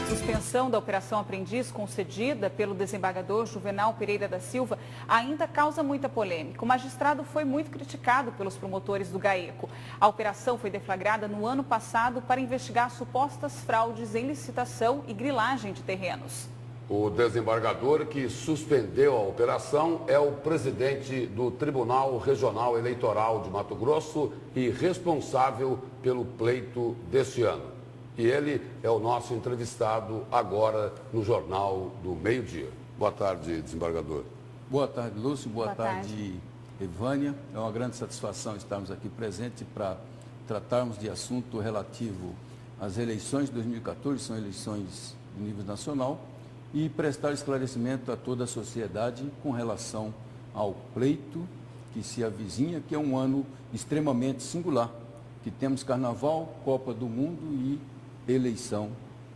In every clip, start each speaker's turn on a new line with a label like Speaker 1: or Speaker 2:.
Speaker 1: Suspensão da Operação Aprendiz concedida pelo desembargador Juvenal Pereira da Silva ainda causa muita polêmica. O magistrado foi muito criticado pelos promotores do GAECO. A operação foi deflagrada no ano passado para investigar supostas fraudes em licitação e grilagem de terrenos.
Speaker 2: O desembargador que suspendeu a operação é o presidente do Tribunal Regional Eleitoral de Mato Grosso e responsável pelo pleito deste ano. E ele é o nosso entrevistado agora no Jornal do Meio-Dia. Boa tarde, desembargador.
Speaker 3: Boa tarde, Lúcio. Boa tarde, Evânia. É uma grande satisfação estarmos aqui presentes para tratarmos de assunto relativo às eleições de 2014, são eleições de nível nacional, e prestar esclarecimento a toda a sociedade com relação ao pleito que se avizinha, que é um ano extremamente singular, que temos Carnaval, Copa do Mundo e eleição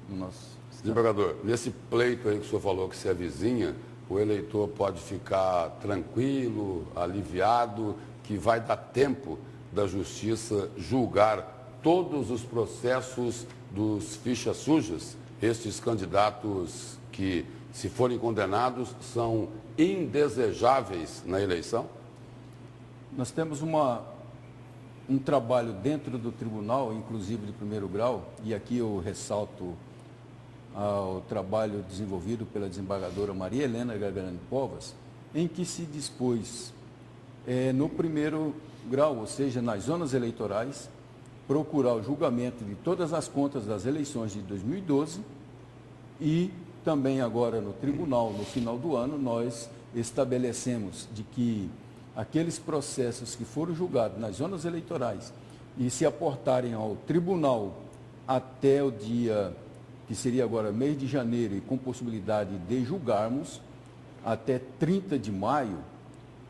Speaker 3: no nosso estado.
Speaker 2: Desembargador, nesse pleito aí que o senhor falou que se avizinha, o eleitor pode ficar tranquilo, aliviado, que vai dar tempo da Justiça julgar todos os processos dos fichas sujas, estes candidatos que, se forem condenados, são indesejáveis na eleição?
Speaker 3: Nós temos um trabalho dentro do tribunal, inclusive de primeiro grau, e aqui eu ressalto o trabalho desenvolvido pela desembargadora Maria Helena Gargarani Povas, em que se dispôs, no primeiro grau, ou seja, nas zonas eleitorais, procurar o julgamento de todas as contas das eleições de 2012 e também agora no tribunal, no final do ano, nós estabelecemos de que aqueles processos que foram julgados nas zonas eleitorais e se aportarem ao tribunal até o dia, que seria agora mês de janeiro, e com possibilidade de julgarmos até 30 de maio,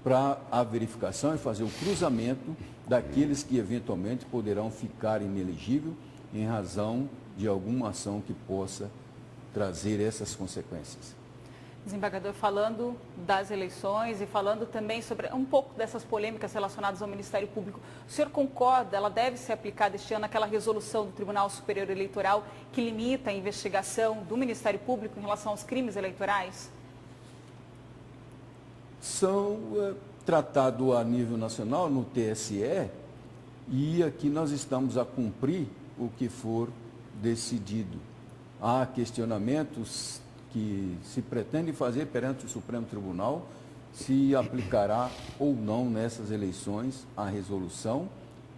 Speaker 3: para a verificação e fazer o cruzamento daqueles que eventualmente poderão ficar inelegíveis em razão de alguma ação que possa trazer essas consequências.
Speaker 1: Desembargador, falando das eleições e falando também sobre um pouco dessas polêmicas relacionadas ao Ministério Público, o senhor concorda, ela deve ser aplicada este ano aquela resolução do Tribunal Superior Eleitoral que limita a investigação do Ministério Público em relação aos crimes eleitorais?
Speaker 3: São tratados a nível nacional no TSE e aqui nós estamos a cumprir o que for decidido. Há questionamentos que se pretende fazer perante o Supremo Tribunal, se aplicará ou não nessas eleições a resolução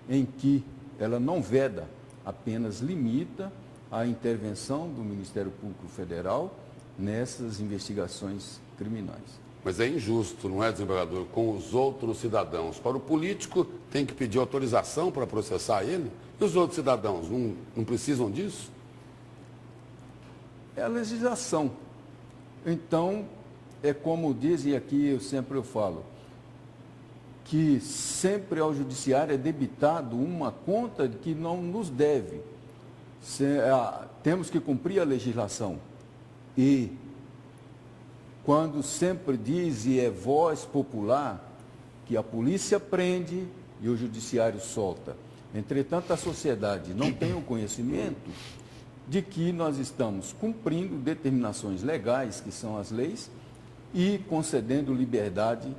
Speaker 3: em que ela não veda, apenas limita a intervenção do Ministério Público Federal nessas investigações criminais.
Speaker 2: Mas é injusto, não é, desembargador, com os outros cidadãos. Para o político, tem que pedir autorização para processar ele? E os outros cidadãos não precisam disso?
Speaker 3: É a legislação. Então, é como dizem aqui, eu sempre falo, que sempre ao judiciário é debitado uma conta que não nos deve. Temos que cumprir a legislação. E quando sempre diz, e é voz popular, que a polícia prende e o judiciário solta. Entretanto, a sociedade não tem o conhecimento de que nós estamos cumprindo determinações legais, que são as leis, e concedendo liberdade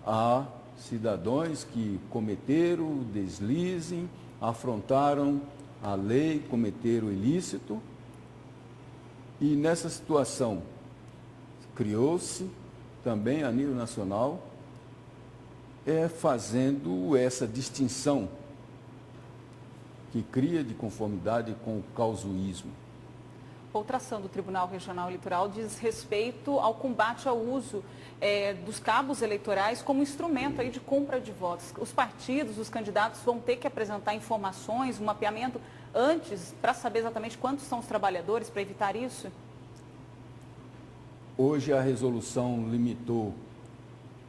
Speaker 3: a cidadãos que cometeram deslizem, afrontaram a lei, cometeram ilícito. E nessa situação, criou-se também a nível nacional, fazendo essa distinção que cria de conformidade com o causuísmo.
Speaker 1: Outra ação do Tribunal Regional Eleitoral diz respeito ao combate ao uso dos cabos eleitorais como instrumento aí de compra de votos. Os partidos, os candidatos vão ter que apresentar informações, um mapeamento antes para saber exatamente quantos são os trabalhadores, para evitar isso?
Speaker 3: Hoje a resolução limitou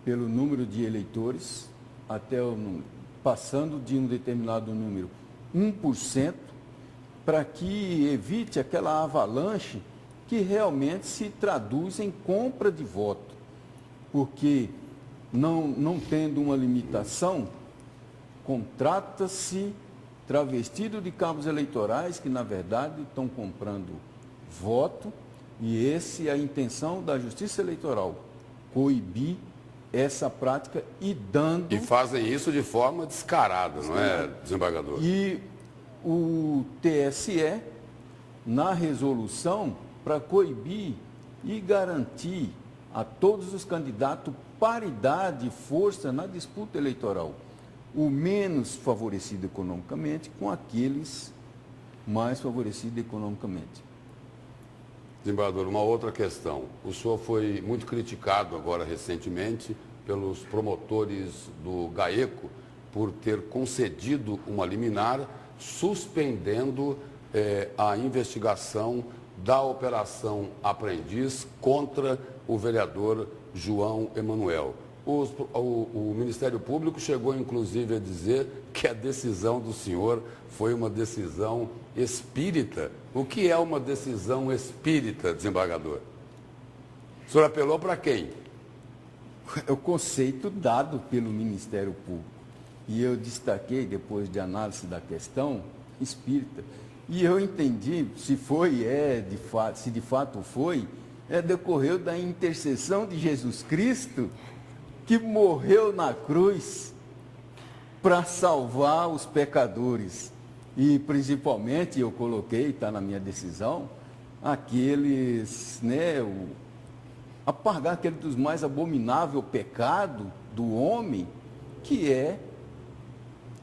Speaker 3: pelo número de eleitores, até o número, passando de um determinado número 1%, para que evite aquela avalanche que realmente se traduz em compra de voto. Porque não tendo uma limitação, contrata-se travestido de cabos eleitorais que, na verdade, estão comprando voto, e essa é a intenção da Justiça Eleitoral, coibir essa prática e dando...
Speaker 2: E fazem isso de forma descarada, não é, desembargador?
Speaker 3: E o TSE, na resolução, para coibir e garantir a todos os candidatos paridade e força na disputa eleitoral, o menos favorecido economicamente com aqueles mais favorecidos economicamente.
Speaker 2: Desembargador, uma outra questão. O senhor foi muito criticado agora recentemente pelos promotores do GAECO por ter concedido uma liminar suspendendo a investigação da Operação Aprendiz contra o vereador João Emanuel. O Ministério Público chegou, inclusive, a dizer que a decisão do senhor foi uma decisão espírita. O que é uma decisão espírita, desembargador? O senhor apelou para quem?
Speaker 3: É o conceito dado pelo Ministério Público. E eu destaquei, depois de análise da questão, espírita. E eu entendi, se foi, se de fato foi, decorreu da intercessão de Jesus Cristo, que morreu na cruz para salvar os pecadores. E principalmente, eu coloquei, está na minha decisão, aqueles, apagar aquele dos mais abominável pecado do homem, que é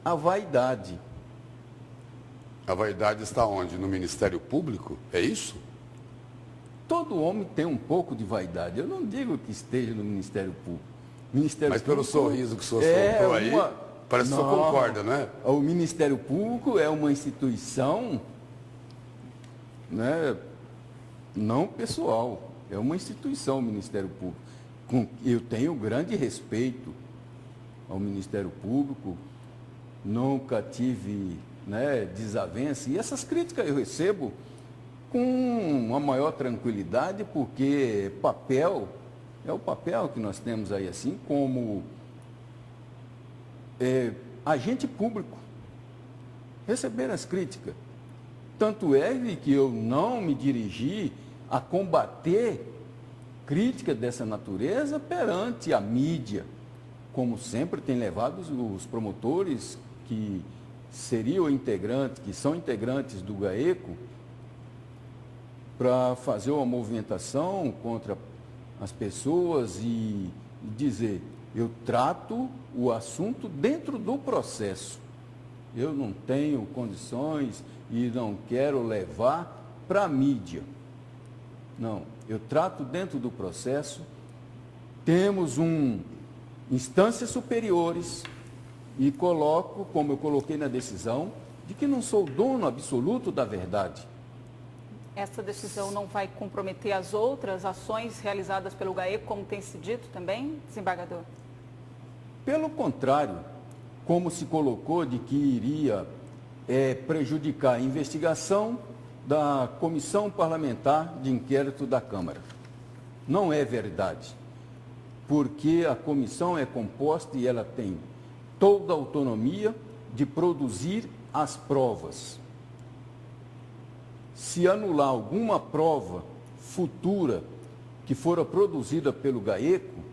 Speaker 3: a vaidade.
Speaker 2: A vaidade está onde? No Ministério Público? É isso?
Speaker 3: Todo homem tem um pouco de vaidade. Eu não digo que esteja no Ministério Público.
Speaker 2: Mas pelo sorriso que o senhor soltou aí, parece que o senhor concorda, não é?
Speaker 3: O Ministério Público é uma instituição, não pessoal, é uma instituição o Ministério Público. Eu tenho grande respeito ao Ministério Público, nunca tive desavença, e essas críticas eu recebo com uma maior tranquilidade, porque é o papel que nós temos aí, assim como agente público, receber as críticas. Tanto é que eu não me dirigi a combater críticas dessa natureza perante a mídia, como sempre tem levado os promotores que seriam integrantes, que são integrantes do GAECO, para fazer uma movimentação contra as pessoas e dizer, eu trato o assunto dentro do processo. Eu não tenho condições e não quero levar para a mídia. Não, eu trato dentro do processo. Temos instâncias superiores e coloco, como eu coloquei na decisão, de que não sou dono absoluto da verdade.
Speaker 1: Essa decisão não vai comprometer as outras ações realizadas pelo GAECO, como tem se dito também, desembargador?
Speaker 3: Pelo contrário, como se colocou de que iria prejudicar a investigação da Comissão Parlamentar de Inquérito da Câmara. Não é verdade, porque a comissão é composta e ela tem toda a autonomia de produzir as provas. Se anular alguma prova futura que fora produzida pelo GAECO...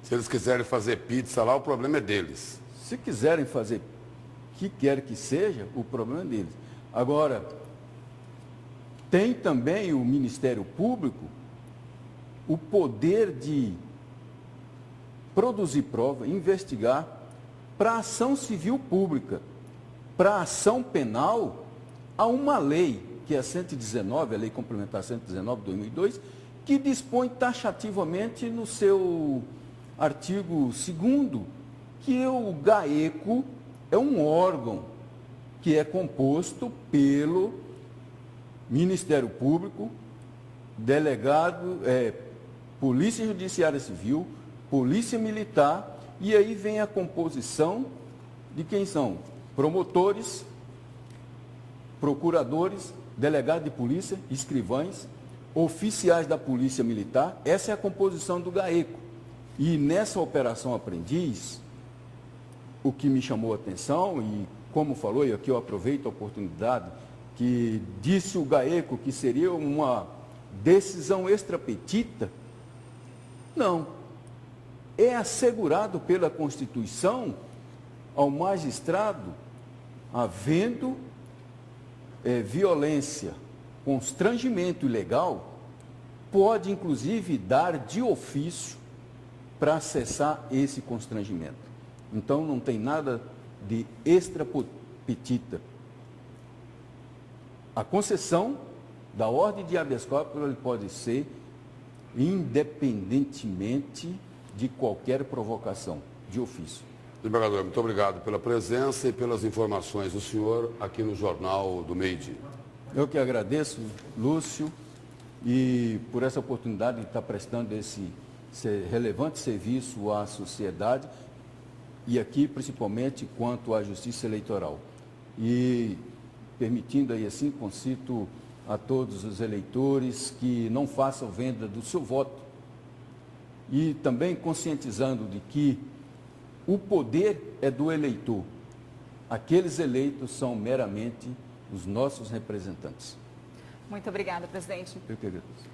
Speaker 2: Se eles quiserem fazer pizza lá, o problema é deles.
Speaker 3: Se quiserem fazer o que quer que seja, o problema é deles. Agora, tem também o Ministério Público o poder de produzir prova, investigar para ação civil pública. Para ação penal, há uma lei, que é a 119, a Lei Complementar 119 de 2002, que dispõe taxativamente no seu artigo 2º, que o GAECO é um órgão que é composto pelo Ministério Público, delegado, Polícia Judiciária Civil, Polícia Militar, e aí vem a composição de quem são promotores, procuradores, delegados de polícia, escrivães, oficiais da Polícia Militar. Essa é a composição do GAECO. E nessa Operação Aprendiz, o que me chamou a atenção, e como falou, e aqui eu aproveito a oportunidade, que disse o GAECO que seria uma decisão extrapetita? Não. É assegurado pela Constituição ao magistrado, havendo violência, constrangimento ilegal, pode inclusive dar de ofício para cessar esse constrangimento. Então não tem nada de extrapetita. A concessão da ordem de habeas corpus pode ser independentemente de qualquer provocação, de ofício.
Speaker 2: Desembargador, muito obrigado pela presença e pelas informações do senhor aqui no Jornal do Meio-Dia.
Speaker 3: Eu que agradeço, Lúcio, e por essa oportunidade de estar prestando esse relevante serviço à sociedade e aqui principalmente quanto à justiça eleitoral. E permitindo aí assim, concito a todos os eleitores que não façam venda do seu voto e também conscientizando de que o poder é do eleitor. Aqueles eleitos são meramente os nossos representantes.
Speaker 1: Muito obrigada, presidente.
Speaker 3: Eu que agradeço.